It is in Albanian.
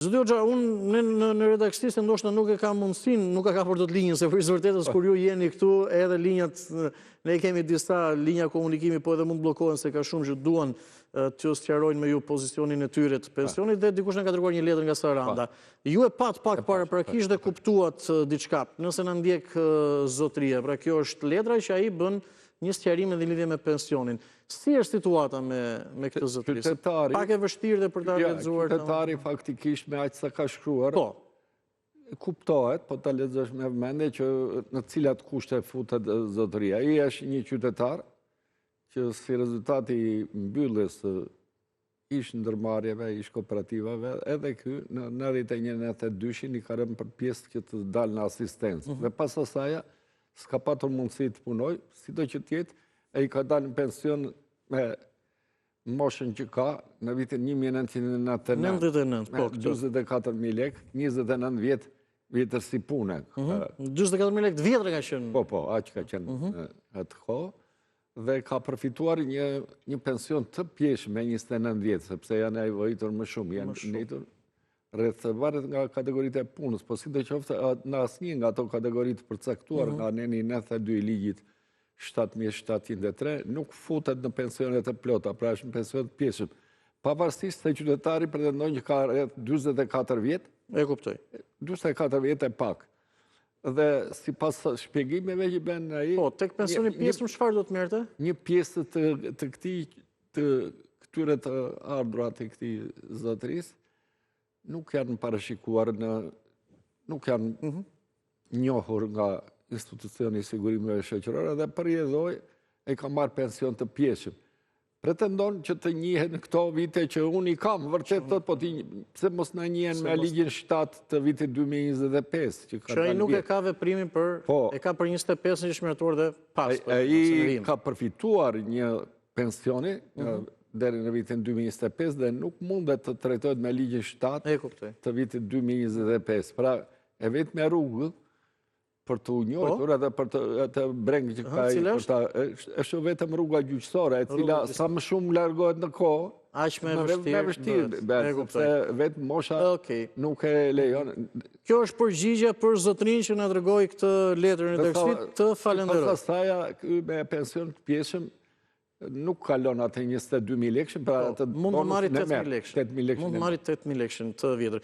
Zoti Hoxha, unë në redaksistë ndoshta nuk e kam mundësin, nuk e ka për do të linjën, se për vërtetës kur ju jeni këtu, edhe linjat, ne kemi disa linja komunikimi, po edhe mund blokohen se ka shumë që duan të sqarojnë me ju pozicionin e tyre të pensionit, dhe dikush në ka dërguar një letër nga Saranda. Ju e pat pak paraprakisht dhe kuptuat diçka, nëse në ndjek zotëria, pra kjo është letra që ai bën një sqarim edhe lidhje me pensionin. Si është situata me këtë zotërisë? Pak e vështirë dhe për ta lexuar. Qytetari faktikisht me aq sa ka shkruar. Po. Kuptohet, po ta lexosh me vëmendje që në cilat kushte futet zotëria. Ai është një qytetar që si rezultati i mbylljes së ish ndërmarrjeve, ish kooperativave, edhe ky në 91-92 i ka rënë për pjesë që të dalë në asistencë. Dhe pas asaj s'ka patur mundësi të punoj, sido që tjetë, e i ka dalë në pension me moshën që ka në vitin 1999, me 24.000 lek, 29 vjetër si pune. 24.000 lek të vjetër ka qenë? Po, aq ka qenë atë kohë, dhe ka përfituar një pension të pjeshëm me 29 vjetë, sepse janë nevojtur më shumë, janë njëtur rreth varet nga kategoritë e punës, po si do qofte në asnjë nga ato kategoritë përcaktuar nga neni 92 i ligjit 7703 nuk futet në pensionet e plota, pra është në pensionet të pjeshëm. Pavarësisht se qytetari pretendon që ka rreth 44 vjet, e kuptoj. 44 vjet e pak. Dhe sipas shpjegimeve që bën ai, po tek pensioni pjesëm çfarë do të merrte? Një pjesë të këtyre të ardhura të këtij zotërisë nuk janë parashikuar nuk janë njohur nga institucioni i sigurimeve shoqërore dhe për jedhoj e ka marrë pension të pjeshëm. Pretendon që të njihen në këto vite që unë i kam, vërtet thot, po pse mos na njihen me ligjin 7 të vitit 2025 që ai nuk e ka veprimin për e ka për 25 që shmertuar dhe pas. Ai ka përfituar një pensioni deri në vitin 2025 dhe nuk mundet të trajtohet me ligjin 7 të vitit 2025. Pra, e vetë me rrugë për të unjojtur edhe për të brengë që ka është vetëm rruga gjyqësore, e cila sa më shumë largohet në kohë, me vështirë, sepse vetë mosha nuk e lejon. Kjo është përgjigje për zotërin që na dërgoi këtë letër në dërgësit, të falenderoj. Pas asaja, me pension të pjeshëm, nuk kalon atë 22.000 lekshën, pra atë mund të marri 8.000 lekshën. Mund të marri 8.000 lekshën të vjetër.